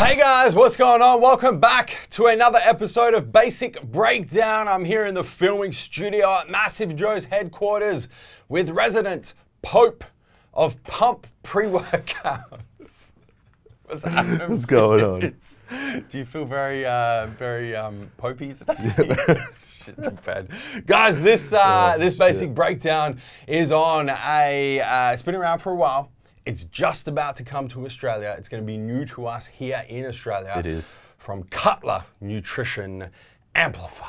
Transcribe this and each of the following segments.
Hey guys, what's going on? Welcome back to another episode of Basic Breakdown. I'm here in the filming studio at MassiveJoes headquarters with resident Pope of Pump Pre-Workouts. What's happening? What's going on? Do you feel very popey today? Shit, too bad. Guys, this Basic Breakdown is on it's been around for a while. It's just about to come to Australia. It's going to be new to us here in Australia. It is. From Cutler Nutrition Amplify.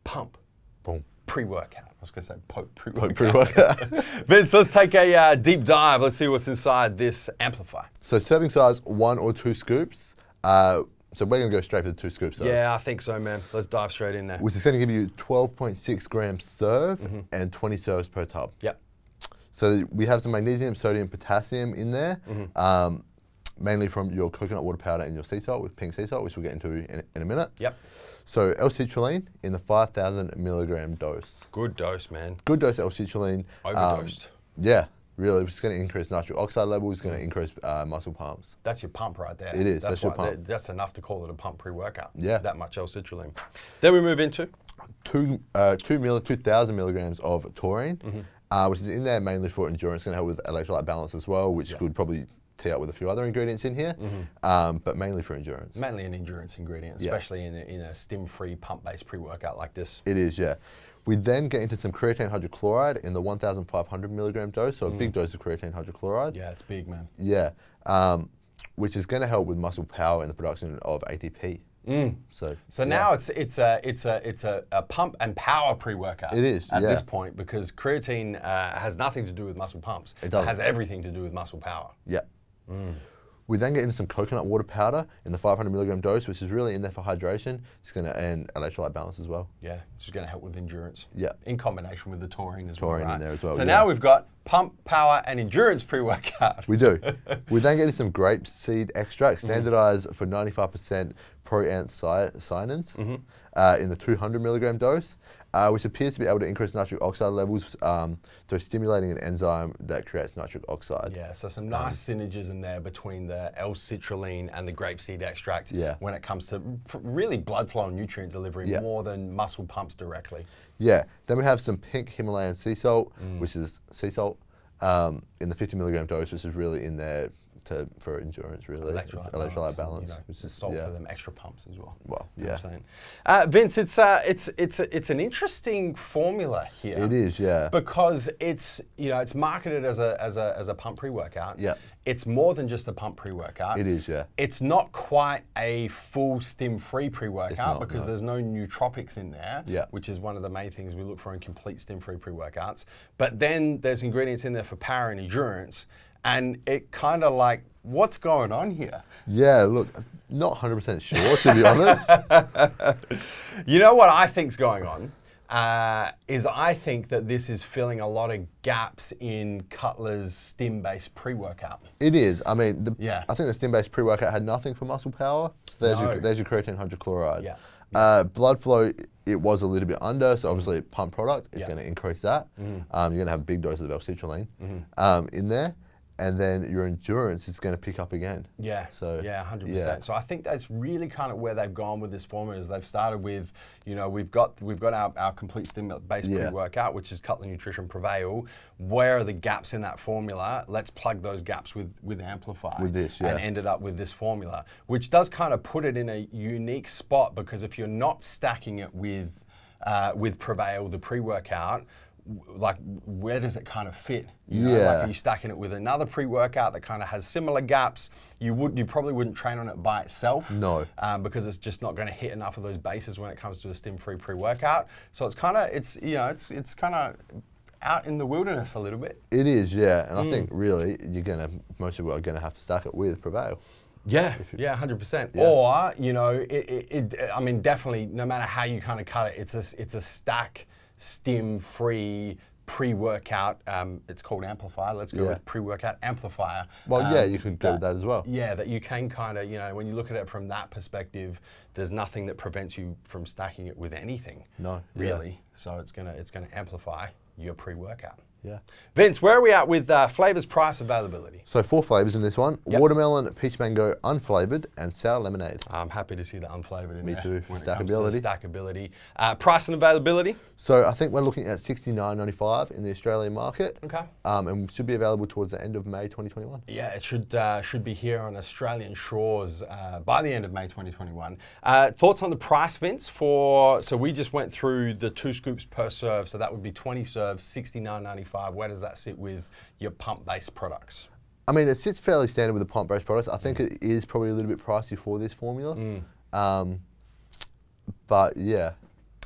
Pump. Boom. Pre-workout. I was going to say Pope Pre-workout. pre-workout. Vince, let's take a deep dive. Let's see what's inside this Amplify. So serving size 1 or 2 scoops. So we're going to go straight for the 2 scoops. Though, Yeah, I think so, man. Let's dive straight in there. which is going to give you 12.6 grams serve and 20 serves per tub. Yep. So we have some magnesium, sodium, potassium in there, mainly from your coconut water powder and your sea salt with pink sea salt, which we'll get into in a minute. Yep. So L-citrulline in the 5,000 milligram dose. Good dose, man. Good dose of L-citrulline. Overdosed. Yeah, really, which is going to increase nitric oxide levels, going to increase muscle pumps. That's your pump right there. It is, that's your pump. That's enough to call it a pump pre-workout. Yeah. That much L-citrulline. Then we move into 2,000 milligrams of taurine, which is in there mainly for endurance, going to help with electrolyte balance as well, which could probably tee up with a few other ingredients in here, but mainly for endurance. mainly an endurance ingredient, especially in a stim-free pump-based pre-workout like this. It is, yeah. We then get into some creatine hydrochloride in the 1,500 milligram dose, so a big dose of creatine hydrochloride. Yeah, it's big, man. Yeah, which is going to help with muscle power and the production of ATP. So now it's a pump and power pre-workout. It is, at this point, because creatine has nothing to do with muscle pumps. It doesn't. has everything to do with muscle power. Yeah. We then get into some coconut water powder in the 500 milligram dose, which is really in there for hydration. It's going to and electrolyte balance as well. Yeah, it's going to help with endurance. Yeah. In combination with the taurine as Taurine well, in there as well, So yeah. now we've got pump, power, and endurance pre-workout. We do. We then get into some grape seed extract, standardized for 95% proanthocyanins in the 200 milligram dose, which appears to be able to increase nitric oxide levels through stimulating an enzyme that creates nitric oxide. Yeah, so some nice synergism there between the L-citrulline and the grapeseed extract when it comes to really blood flow and nutrient delivery more than muscle pumps directly. Yeah. Then we have some pink Himalayan sea salt, which is sea salt in the 50 milligram dose, which is really in there for endurance, really. Electrolyte balance. You know, which is salt for them extra pumps as well. Well, You know yeah. what I'm saying? Vince, it's an interesting formula here. It is, yeah. Because it's marketed as a pump pre-workout. Yeah. It's more than just a pump pre-workout. It is, yeah. It's not quite a full stim-free pre-workout It's not, because there's no nootropics in there, Yeah. which is one of the main things we look for in complete stim-free pre-workouts. But then there's ingredients in there for power and endurance, and it kind of like, what's going on here? Yeah, look, not 100% sure, to be honest. You know what I think's going on? Is I think that this is filling a lot of gaps in Cutler's stim-based pre-workout. It is. I mean, Yeah. I think the stim-based pre-workout had nothing for muscle power. So there's your creatine hydrochloride. Yeah. Blood flow, it was a little bit under, so obviously pump product is going to increase that. You're going to have big doses of L-citrulline in there. And then your endurance is going to pick up again. Yeah, so, yeah, 100%. yeah. So I think that's really kind of where they've gone with this formula. Is they've started with, we've got our complete stim-based pre-workout, which is Cutler Nutrition Prevail. Where are the gaps in that formula? Let's plug those gaps with Amplify. With this, yeah. And ended up with this formula, which does kind of put it in a unique spot, because if you're not stacking it with Prevail, the pre-workout, like, where does it kind of fit? You know, like, are you stacking it with another pre-workout that kind of has similar gaps? You probably wouldn't train on it by itself. No. Because it's just not going to hit enough of those bases when it comes to a stim-free pre-workout. So it's kind of it's kind of out in the wilderness a little bit. It is, yeah. And I think really most people are gonna have to stack it with Prevail. Yeah, yeah, 100%. Yeah. Or I mean, definitely, no matter how you kind of cut it, it's a stack stim-free pre-workout. It's called Amplify. Let's go with pre-workout amplifier. Well, yeah, you could go with that as well. Yeah, that you can kind of, when you look at it from that perspective, there's nothing that prevents you from stacking it with anything. No, really. So it's gonna amplify your pre-workout. Yeah. Vince, where are we at with flavors, price, availability? So 4 flavors in this one: Yep. watermelon, peach mango, unflavored, and sour lemonade. I'm happy to see the unflavored in Me there. too, for When it comes to stackability. stackability. Price and availability? So I think we're looking at $69.95 in the Australian market. Okay. And should be available towards the end of May 2021. Yeah, it should be here on Australian shores by the end of May 2021. Thoughts on the price, Vince? So we just went through the 2 scoops per serve, so that would be 20 serves, $69.95. Where does that sit with your pump-based products? I mean, it sits fairly standard with the pump-based products. I think it is probably a little bit pricey for this formula. But yeah.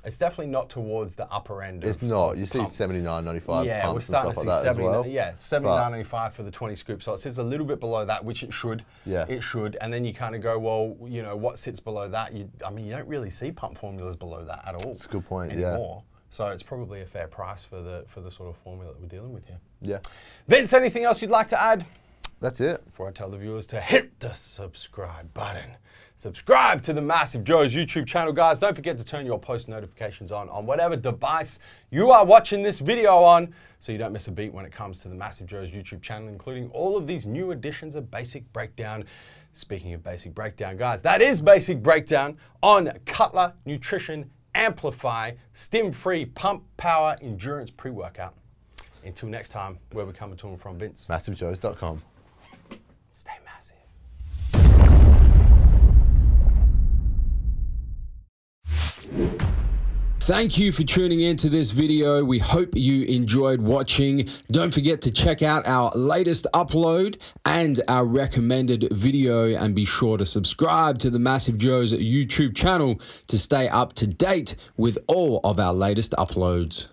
It's definitely not towards the upper end. It's not. You see $79.95 yeah, we're pumps starting and to stuff see like that as well. Yeah, $79.95 for the 20 scoops. So it sits a little bit below that, which it should. Yeah. It should. And then you kind of go, well, you know, what sits below that? I mean, you don't really see pump formulas below that at all. That's a good point, anymore. So it's probably a fair price for the sort of formula that we're dealing with here. Yeah. Vince, anything else you'd like to add? That's it. Before I tell the viewers to hit the subscribe button. Subscribe to the MassiveJoes YouTube channel, guys. Don't forget to turn your post notifications on whatever device you are watching this video on, so you don't miss a beat when it comes to the MassiveJoes YouTube channel, including all of these new editions of Basic Breakdown. Speaking of Basic Breakdown, guys, that is Basic Breakdown on Cutler Nutrition Amplify, Stim-free pump power endurance pre-workout. Until next time, where we're coming to and from, Vince. MassiveJoes.com. Stay massive. Thank you for tuning in to this video. We hope you enjoyed watching. Don't forget to check out our latest upload and our recommended video, and be sure to subscribe to the MassiveJoes YouTube channel to stay up to date with all of our latest uploads.